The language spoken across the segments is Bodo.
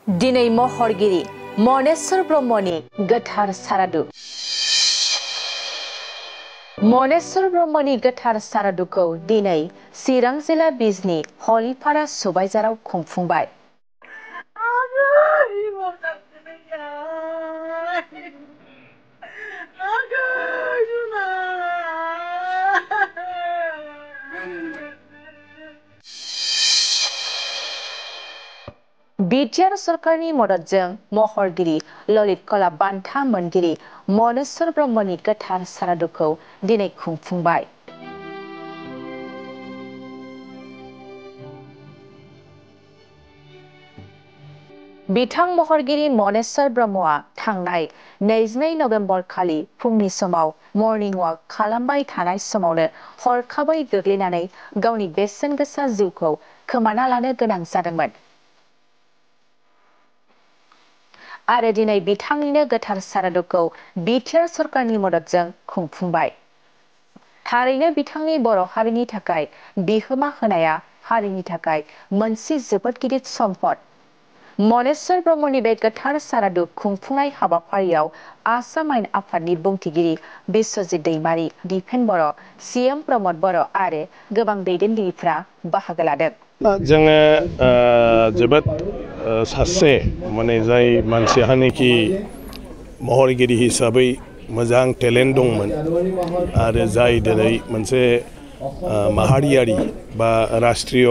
दिनै महरगिरि मनेश्वर ब्रह्मनि गोथार सारादु। मनेश्वर ब्रह्मनि गोथार सारादुखौ दिनै चिरां जिल्ला बिजनी हलिपारा सुबाइजाराव खुंफुंबाय। बिटिआर सरकारनि मददजों महरगिरि ललित कला बान्था मोनगिरि मनेश्वर ब्रह्मनि गोथार सारादुखौ दिनै खुंफुंबाय। बिथां महरगिरि मनेश्वर ब्रह्मआ थांनाय 22 नभेम्बर खालि फुंनि समाव मर्निं वाक खालामबाय थानाय समावनो हरखाबै गोग्लैनानै गावनि बेसेन गोसा जिउखौ खोमाना लानो गोनां जादोंमोन। आरो दिनै बिथांनिनो गोथार सारादुखौ बिटिआर सरकारनि मददजों खुंफुंबाय। थारैनो बिथांनि बर' हारिनि थाखाय बिहोमा होनाया हारिनि थाखाय मोनसे जोबोद गिदिर सम्पद। मनेश्वर ब्रह्मनि बे गोथार सारादु खुंफुंनाय हाबाफारियाव आसाम आयेन आफादनि बुंथिगिरि बिश्वजित दैमारी, दिपेन बर', सिएम प्रमद बर' आरो गोबां दैदेनगिरिफ्रा बाहागो लादों। जोङो जोबोद सासे माने जाय मानसिहानोखि महरगिरि हिसाबै मोजां टेलेन्ट दंमोन आरो जाय दिनै मोनसे माहारियारि बा राष्ट्रीय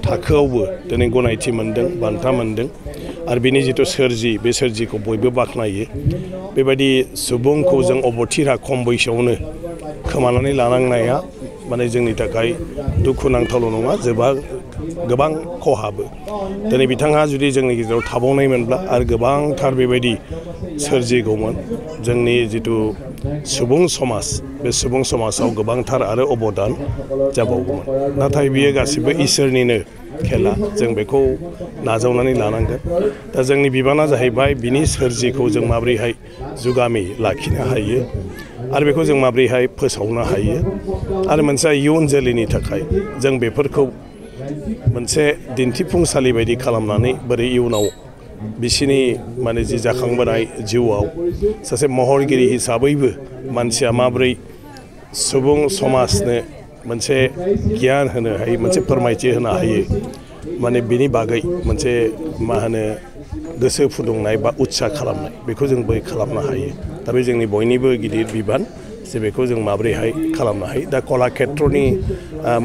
थाखोआवबो दिनै गनायथि मोनदों, बान्था मोनदों आरो बिनि जिथु सोरजि बे सोरजिखौ बयबो बाख्नायो। बेबायदि सुबुंखौ जों अबथिरा खम बैसोआवनो खोमानानै लानांनाया माने जोंनि थाखाय दुखुनांथावल' नङा, गोबां खहाबो। दिनै बिथाङा जुदि जोंनि गेजेराव थाबावनायमोनब्ला आरो गोबांथार बेबायदि सोरजिगौमोन। जोंनि जिथु सुबुं समाज, बे सुबुं समाजाव गोबांथार आरो अबदान जाबावगौमोन। नाथाय बियो गासिबो इसोरनिनो खेला, जों बेखौ नाजावनानै लानांगोन। दा जोंनि बिबाना जाहैबाय बिनि सोरजिखौ जों माबोरैहाय जुगामि लाखिनो हायो आरो बेखौ जों माबोरैहाय फोसावनो हायो आरो मोनसे इयुन जोलैनि थाखाय जों बेफोरखौ मोनसे दिन्थिफुंसालि बायदि खालामनानै बोरै इयुनाव बिसिनि माने जि जाखांबोनाय जिउआव सासे महरगिरि हिसाबैबो मानसिया माबोरै सुबुं समाजनो मोनसे गियान होनो हायो, मोनसे फोरमायथि होनो हायो, माने बिनि बागै मोनसे गोसो फुदुंनाय बा उत्सा खालामनाय, बेखौ जों बोरै खालामनो हायो। दा बे जोंनि बयनिबो गिदिर बिबान जे बेखौ जों माबोरैहाय खालामनो हायो। दा कलाक्षेत्रनि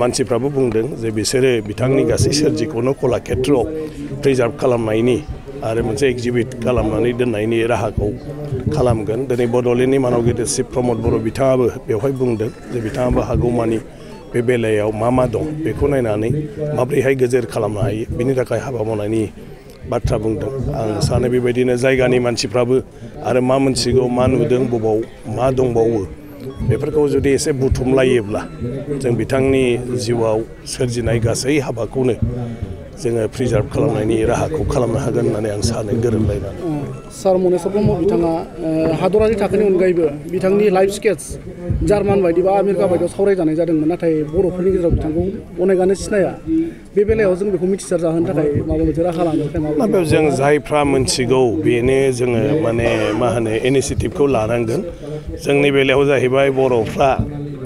मानसिफ्राबो बुंदों जे बिसोरो बिथांनि गासै सोरजिखौनो कलाक्षेत्रआव प्रिजार्भ खालामनायनि आरो मोनसे एक्जिबिट खालामनानै दोननायनि राहाखौ खालामगोन। दिनै बड'लेण्डनि मानाव गेदेरसिन प्रमद बर' बिथाङाबो बेवहाय बुंदों जे बिथाङाबो हागौमानि बे बेलायाव मा दं बेखौ नायनानै माबोरैहाय गोजोर खालामनो हायो बिनि थाखाय हाबा मावनायनि बाथ्रा बुंदों। आं सानो बेबायदिनो जायगानि मानसिफ्राबो आरो मा मोनथिगौ, मा नुदों, बबाव मा दंबावो, बेफोरखौ जुदि एसे बुथुमलायोब्ला जों बिथांनि जिउआव सोरजिनाय गासै हाबाखौनो जोङो प्रिजार्भ खालामनायनि राहाखौ खालामनो हागोन होननानै आं सानो, गोरोबलायनानै। सार मनेश्वर ब्रह्म बिथाङा हादरारि थाखोनि अनगायैबो बिथांनि लाइफ स्केच जार्मान बायदि बा आमेरिका बायदियाव सावरायजानाय जादोंमोन, नाथाय बर'फोरनि गेजेराव बिथांखौ अनेकआनो सिनाया। बे बेलायाव जों बेखौ मिथिसार जाहोनो थाखाय माबा मोनसे राहा लानो थाखाय जों जायफ्रा मोनथिगौ बेनो जोङो इनिसियेटिभखौ लानांगोन। जोंनि बेलायाव जाहैबाय बर'फ्रा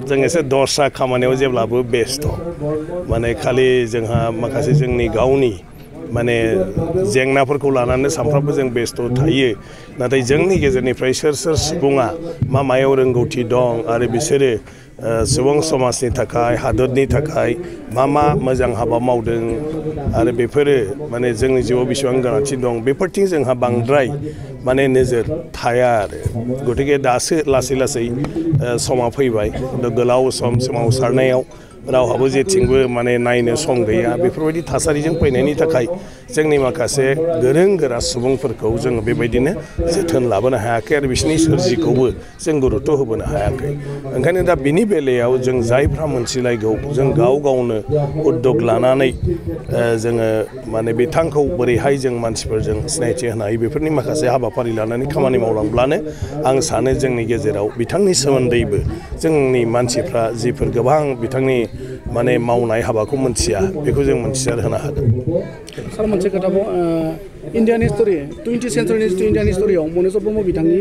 जों एसे दस्रा खामानियाव जेब्लाबो बेस्थ', खालि जोंहा माखासे जोंनि गावनि जेंनाफोरखौ लानानै सानफ्रामबो जों बेस्थ' थायो। नाथाय जोंनि गेजेरनिफ्राय सोर सुबुङा मायाव रोंगौथि दं आरो बिसोरो सुबुं समाजनि थाखाय, हादरनि थाखाय मा मोजां हाबा मावदों आरो बेफोरो जोंनि जिउआव बेसेबां गोनांथि दं, बेफोरथिं जोंहा बांद्राय नोजोर थाया आरो। गतिके दासो लासै लासै समा फैबाय। गोलाव सम सोमावसारनायाव रावहाबो जेथिंबो नायनो सम गैया। बेफोरबायदि थासारिजों फैनायनि थाखाय जोंनि माखासे गोरों गोरा सुबुंफोरखौ जोङो बेबायदिनो जोथोन लाबोनो हायाखै आरो बिसोरनि सोरजिखौबो जों गुरुत्व होबोनो हायाखै। ओंखायनो दा बिनि बेलायाव जों जायफ्रा मोनथिलायगौ, जों गाव गावनो उद्यग लानानै जोङो बिथांखौ बोरैहाय जों मानसिफोरजों सिनायथि होनो हायो, बेफोरनि माखासे हाबाफारि लानानै खामानि मावलांब्लानो आं सानो जोंनि गेजेराव बिथांनि सोमोन्दैबो जोंनि मानसिफ्रा जिफोर गोबां बिथांनि माने मावनाय हाबाखौ मोनथिया बेखौ जों मोनथिसार होनो हादों। सार मोनसे खोथाखौ इन्डियान हिस्टरि 20th सेन्चुरिनि इन्डियान हिस्टरियाव मनेस्वर ब्रह्म बिथांनि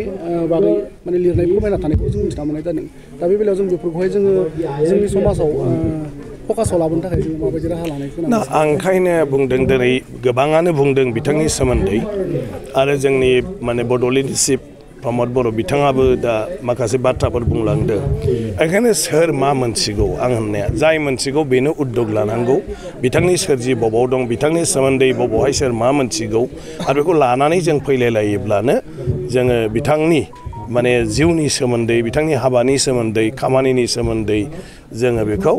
बागै माने लिरनाय फोरमायना थानायखौ जों मिथिना मोननाय जादों। दा बे बेलायाव जों बेफोरखौहाय जोङो जोंनि समाजाव फकासाव लाबोनो थाखाय जों माबायदि राहा लानायखौ आं ओंखायनो बुंदों दिनै गोबाङानो बुंदों बिथांनि सोमोन्दै आरो जोंनि माने बड' लिडारशिप प्रमद बर' बिथाङाबो दा माखासे बाथ्राफोर बुंलांदों। ओंखायनो सोर मा मोनथिगौ आं होननाया जाय मोनथिगौ बेनो उद्योग लानांगौ। बिथांनि सोरजि बबाव दं बिथांनि सोमोन्दै बबावहाय सोर मा मोनथिगौ आरो बेखौ लानानै जों फैलायलायोब्लानो जोङो बिथांनि माने जिउनि सोमोन्दै बिथांनि हाबानि सोमोन्दै खामानिनि सोमोन्दै जोङो बेखौ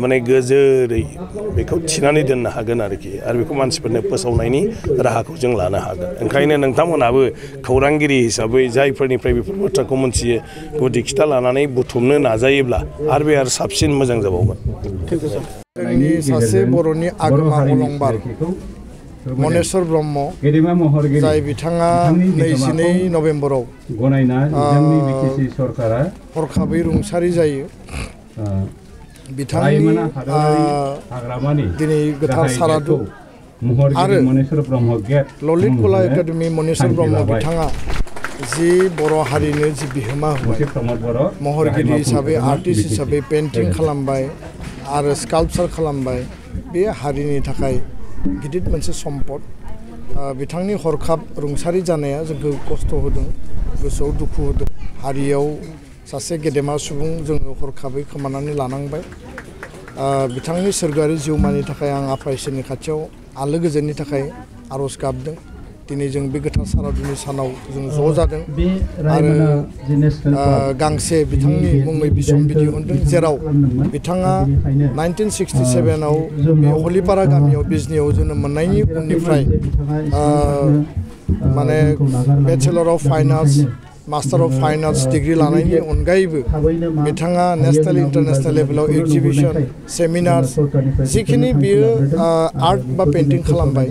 माने गोजोरै बेखौ थिनानै दोननो हागोन आरोखि आरो बेखौ मानसिफोरनो फोसावनायनि राहाखौ जों लानो हागोन। ओंखायनो नोंथांमोनहाबो खौरांगिरि हिसाबै जायफोरनिफ्राय बेफोर बाथ्राखौ मोनथियो गुदि खिथा लानानै बुथुमनो नाजायोब्ला आरो बे आरो साबसिन मोजां जाबावगोन। जोंनि सासे बर'नि आगोमा अलंबार मनेस्वर ब्रह्म जाय बिथाङा 22 नभेम्बराव हरखाबै रुंसारि जायो। बिथांनि दिनै गोथार सारादु आरो ललित कला एकाडेमि मनेस्वर ब्रह्म बिथाङा जि बर' हारिनो जि बिहोमा होबाय महरगिरि हिसाबै आर्टिस्ट हिसाबै पेइन्टिं खालामबाय आरो स्काल्पचार खालामबाय बे हारिनि थाखाय गिदिर मोनसे सम्पद। बिथांनि हरखाब रुंसारि जानाया जोंखौ खस्थ' होदों गोसोआव दुखु होदों। हारियाव सासे गेदेमा सुबुं जोङो हरखाबै खोमानानै लानांबाय। बिथांनि सोरगोआरि जिउमानि थाखाय आं आफा इसोरनि खाथियाव आलो गोजोननि थाखाय आर'ज गाबदों। दिनै जों बे गोथार सारादुनि सानाव जों ज' जादों आरो गांसे बिथांनि मुङै बिसम्बि दिहुनदों जेराव बिथाङा 1967आव बे हलिपारा गामियाव बिजनियाव जोनोम मोननायनि उननिफ्राय माने bachelor of fine arts master of fine arts degree लानायनि अनगायैबो बिथाङा नेशनेल इन्टारनेशनेल लेभेलाव एग्जिबिशन सेमिनार्स जिखिनि बियो आर्ट बा पेइन्टिं खालामबाय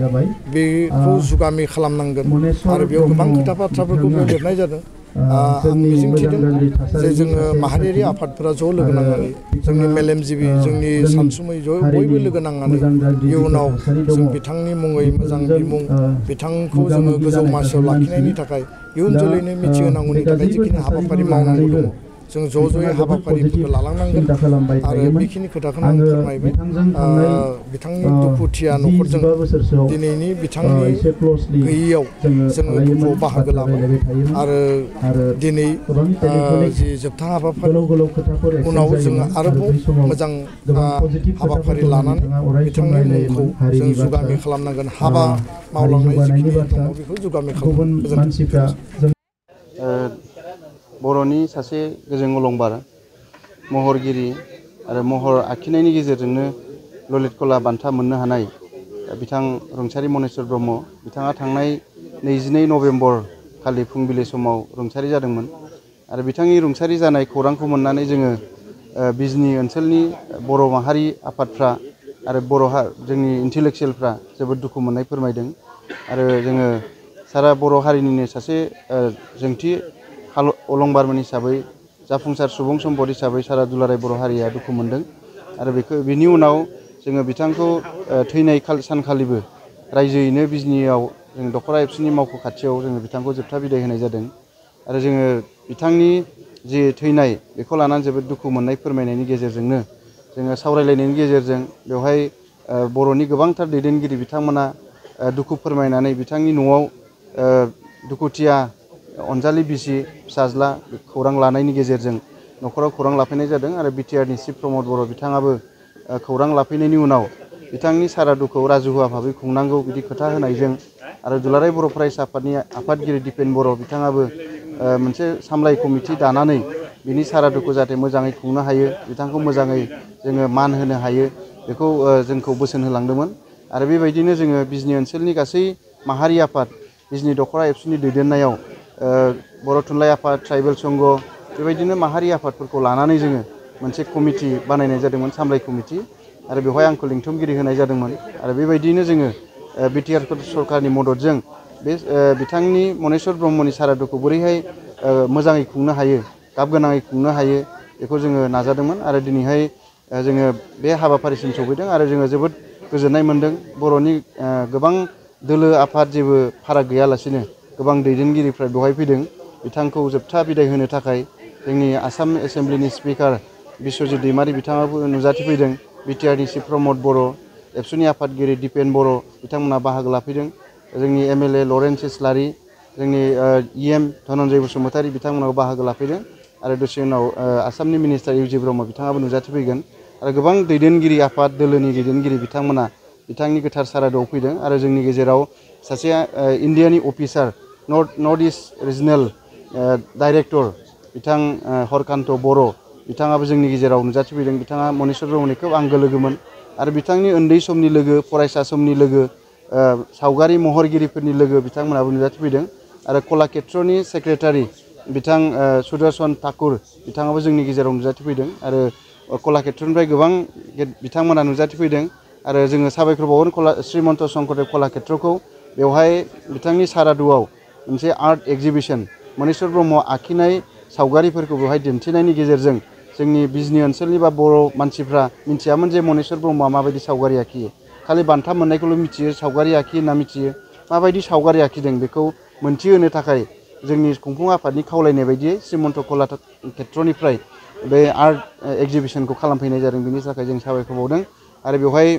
बेखौ जुगामि खालामनांगोन आरो बेयाव गोबां खोथा बाथ्राफोरखौ बेयाव लिरनाय जादों। आं मिजिंथिदों जे जोङो माहारियारि आफादफोरा ज' लोगो नांनानै जोंनि मेलेमजिबि जोंनि सानसुमै ज' बयबो लोगो नांनानै इयुनाव जों बिथांनि मुङै मोजां बिमुं बिथांखौ जोङो गोजौ मासियाव लाखिनायनि थाखाय इयुन जोलैनो मिथिहोनांगौनि थाखाय जिखिनि हाबाफारि मावनांगौ दङ जों ज' ज'यै हाबाफारिफोरखौ लालांनांगोन आरो बेखिनि खोथाखौनो आं फोरमायबाय। बिथांनि दुखुथिया न'खरजों दिनैनि बिथांनि गैयैयाव जोङो दुखुआव बाहागो लाबाय आरो दिनै जि जोबथा हाबाफारि उनाव जोङो आरोबाव मोजां हाबाफारि लानानै बिथांनि मुंखौ जों जुगामि खालामनांगोन। हाबा मावलांनाय जिखिनि दङ बेखौ जुगामि खालामनांगोन। बर'नि सासे गोजों अलंबार महरगिरि आरो महर आखिनायनि गेजेरजोंनो ललित कला बान्था मोननो हानाय बिथां रुंसारि मनेस्वर ब्रह्म बिथाङा थांनाय 22 नभेम्बर खालि फुंबिलि समाव रुंसारि जादोंमोन आरो बिथांनि रुंसारि जानाय खौरांखौ मोननानै जोङो बिजनि ओनसोलनि बर' माहारि आफादफ्रा आरो जोंनि इन्टेलेक्सुयेलफ्रा जोबोद दुखु मोननाय फोरमायदों आरो जोङो सारा बर' हारिनिनो सासे जोंथि अलंबारमोन हिसाबै जाफुंसार सुबुं सम्पद हिसाबै सारा दुलाराय बर' हारिया दुखु मोनदों आरो बिनि उनाव जोङो बिथांखौ थैनाय सानखालिबो रायजोयैनो बिजनियाव जों दख'रा एबसुनि मावख' खाथियाव जोङो बिथांखौ जोबथा बिदाय होनाय जादों आरो जोङो बिथांनि जि थैनाय बेखौ लानानै जोबोद दुखु मोननाय फोरमायनायनि गेजेरजोंनो जोङो सावरायलायनायनि गेजेरजों बेवहाय बर'नि गोबांथार दैदेनगिरि बिथांमोना दुखु फोरमायनानै बिथांनि न'आव दुखुथिया अनजालि बिसि फिसाज्ला खौरां लानायनि गेजेरजों न'खराव खौरां लाफैनाय जादों आरो बिटिआरनि चिफ प्रमद बर' बिथाङाबो खौरां लाफैनायनि उनाव बिथांनि सारादुखौ राजुहुवा भाबै खुंनांगौ बिदि खोथा होनायजों आरो दुलाराय बर' फरायसा आफादनि आफादगिरि दिपेन बर' बिथाङाबो मोनसे सामलाय कमिटि दानानै बिनि सारादुखौ जाहाथे मोजाङै खुंनो हायो बिथांखौ मोजाङै जोङो मान होनो हायो बेखौ जोंखौ बोसोन होलांदोंमोन आरो बेबायदिनो जोङो बिजनि ओनसोलनि गासै माहारि आफाद बिजनि दख'रा एबसुनि दैदेननायाव बर' थुनलाइ आफाद ट्राइबेल संघ बेबायदिनो माहारि आफादफोरखौ लानानै जोङो मोनसे कमिटि बानायनाय जादोंमोन सामलाय कमिटि आरो बेवहाय आंखौ लिंथुमगिरि होनाय जादोंमोन आरो बेबायदिनो जोङो बिटिआर सरकारनि मददजों बे बिथांनि मनेस्वर ब्रह्मनि सारादुखौ बोरैहाय मोजाङै खुंनो हायो गाब गोनाङै खुंनो हायो बेखौ जोङो नाजादोंमोन आरो दिनैहाय जोङो बे हाबाफारिसिम सफैदों आरो जोङो जोबोद गोजोननाय मोन्दों। बर'नि गोबां दोलो आफाद जेबो फाराग गैयालासिनो गोबां दैदेनगिरिफ्रा बेवहाय फैदों। बिथांखौ जोबथा बिदाय होनो थाखाय जोंनि आसाम एसेम्ब्लिनि स्पिकार बिस्वजित दैमारि बिथाङाबो नुजाथिफैदों। बिटिआरनि चिफ प्रमद बर', एबसुनि आफादगिरि दिपेन बर' बिथांमोना बाहागो लाफैदों। जोंनि एमएलए लरेन्स इस्लारि, जोंनि इएम धनन्जय बसुमतारी बिथांमोनाबो बाहागो लाफैदों आरो दसे उनाव आसामनि मिनिस्टार इउजि ब्रह्म बिथाङाबो नुजाथिफैगोन आरो गोबां दैदेनगिरि आफाद दोलोनि दैदेनगिरि बिथांमोना बिथांनि गोथार सारादुआव फैदों आरो जोंनि गेजेराव सासे इण्डियानि officer north east regional director बिथां हरकान्त बर' बिथाङाबो जोंनि गेजेराव नुजाथिफैदों। बिथाङा मनेस्वर ब्रह्मनि खोब आंगो लोगोमोन आरो बिथांनि उन्दै समनि लोगो, फरायसा समनि लोगो, सावगारि महरगिरिफोरनि लोगो बिथांमोनाबो नुजाथिफैदों आरो कलाक्षेत्रनि सेक्रेटारि बिथां सुदर्शन ठाकुर बिथाङाबो जोंनि गेजेराव नुजाथिफैदों आरो कलाक्षेत्रनिफ्राय गोबां बिथांमोना नुजाथिफैदों आरो जोङो साबायखर बावगोन श्रीमन्त शंकरदेव कलाक्षेत्रखौ। बेवहाय बिथांनि सारादुआव मोनसे आर्ट एक्जिबिसन मनेस्वर ब्रह्म आखिनाय सावगारिफोरखौ बेवहाय दिन्थिनायनि गेजेरजों जोंनि बिजनि ओनसोलनि बा बर' मानसिफ्रा मिथियामोन जे मनेस्वर ब्रह्मआ माबायदि सावगारि आखियो। खालि बान्था मोननायखौल' मिथियो, सावगारि आखियो होनना मिथियो। माबायदि सावगारि आखिदों बेखौ मोनथिहोनो थाखाय जोंनि खुंफुं आफादनि खावलायनाय बायदियै श्रीमन्त कलाक्षेत्रनिफ्राय बे आर्ट एक्जिबिसनखौ खालामफैनाय जादों। बेनि थाखाय जों साबायखर बावदों आरो बेवहाय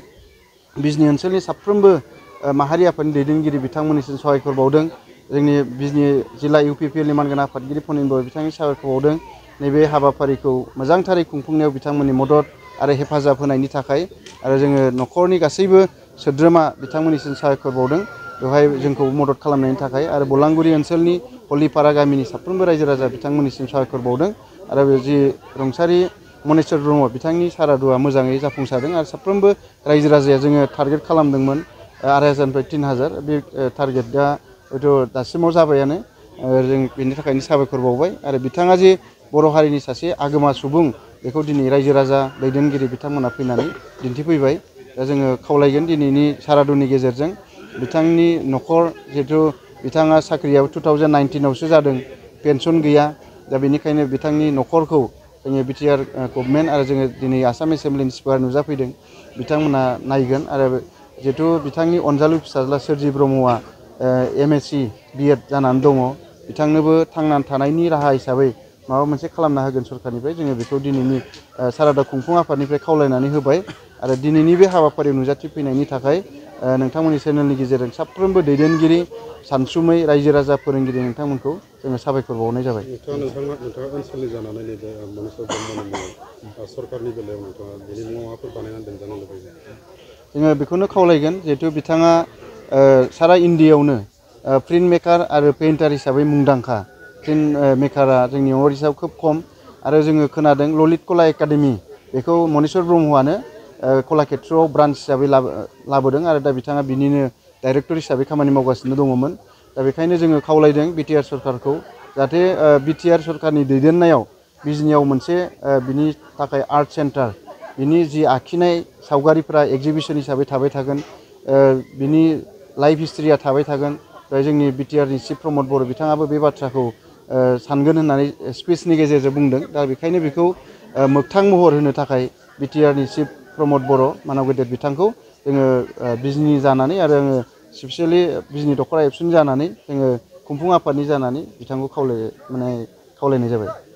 बिजनि ओनसोलनि साफ्रोमबो माहारि आफादनि दैदेनगिरि बिथांमोननिसिम साबायखर बावदों। जोंनि बिजनि जिल्ला इउपिपिएलनि मानगोनां आफादगिरि फनिन बर' बिथांनि साबायखर बावदों। नैबे हाबाफारिखौ मोजांथारै खुंफुंनायाव बिथांमोननि मदद आरो हेफाजाब होनायनि थाखाय आरो जोङो न'खरनि गासैबो सोद्रोमा बिथांमोननिसिम साबायखर बावदों बेवहाय जोंखौ मदद खालामनायनि थाखाय आरो बलांगुरि ओनसोलनि हलिपारा गामिनि साफ्रोमबो रायजो राजा बिथांमोननिसिम साबायखर बावदों आरो जि रुंसारि मनेस्वर ब्रह्म बिथांनि सारादुआ मोजाङै जाफुंसारदों आरो साफ्रोमबो रायजो राजाया जोङो टारगेट खालामदोंमोन 2500निफ्राय 3000 बे टारगेटआ हयथ' दासिमाव जाबायानो। जों बेनि थाखायनो साबायखर बावबाय आरो बिथाङा जे बर' हारिनि सासे आगोमा सुबुं बेखौ दिनै रायजो राजा दैदेनगिरि बिथांमोना फैनानै दिन्थिफैबाय। दा जोङो खावलायगोन दिनैनि सारादुनि गेजेरजों बिथांनि न'खर जिहेथु बिथाङा साख्रियाव 2019आवसो जादों, पेन्सन गैया। दा बेनिखायनो बिथांनि न'खरखौ जोङो बिटिआर गभर्नमेन्ट आरो जोङो दिनै आसाम एसेम्ब्लिनि स्पिकार नुजाफैदों बिथांमोना नायगोन आरो जिहेथु बिथांनि अनजालु फिसाज्ला सोरजि ब्रह्मआ MSc बिएड जानानै दङ, बिथांनोबो थांनानै थानायनि राहा हिसाबै माबा मोनसे खालामना होगोन सरकारनिफ्राय जोङो बेखौ दिनैनि सारादा खुंफुं आफादनिफ्राय खावलायनानै होबाय आरो दिनैनि बे हाबाफारियाव नुजाथिफैनायनि थाखाय नोंथांमोननि चेनेलनि गेजेरजों साफ्रोमबो दैदेनगिरि, सानसुमै, रायजो राजा, फोरोंगिरि नोंथांमोनखौ जोङो साबायखर बावनाय जाबाय। नोंथाङा ओनसोलनि जानानै नैबे मनेस्वर ब्रह्मनि मुङाव सरकारनि बेलायाव नोंथाङा बेनि मुङाव माबाफोर बानायनानै दोनजानो लुबैयो? जोङो बेखौनो खावलायगोन जिहेथु बिथाङा सारा इण्डियायावनो प्रिन्ट मेकार आरो पेइन्टार हिसाबै मुंदांखा। प्रिन्ट मेकारा जोंनि नर्थ इस्टआव खोब खम आरो जोङो खोनादों ललित कला एकाडेमि बेखौ मनेस्वर ब्रह्मआनो कलाक्षेत्रआव ब्रान्च हिसाबै लाबोदों आरो दा बिथाङा बिनिनो डाइरेक्टर हिसाबै खामानि मावगासिनो दङमोन। दा बेखायनो जोङो खावलायदों बिटिआर सरकारखौ जाहाथे बिटिआर सरकारनि दैदेननायाव बिजनियाव मोनसे बिनि थाखाय आर्ट सेन्टार, बिनि जि आखिनाय सावगारिफ्रा एक्जिबिसन हिसाबै थाबाय थागोन, बिनि लाइफ हिस्ट्रिया थाबाय थागोन। दा जोंनि बिटिआरनि चिफ प्रमद बर' बिथाङाबो बे बाथ्राखौ सानगोन होननानै स्पिचनि गेजेरजों बुंदों। दा बेखायनो बेखौ मोगथां महर होनो थाखाय बिटिआरनि चिफ प्रमद बर' मानव गेदेर बिथांखौ जोङो बिजनि जानानै आरो आङो स्पेसियेलि बिजनि दख'रा एबसुनि जानानै जोङो खुंफुं आफादनि जानानै बिथांखौ खावलायनाय जाबाय।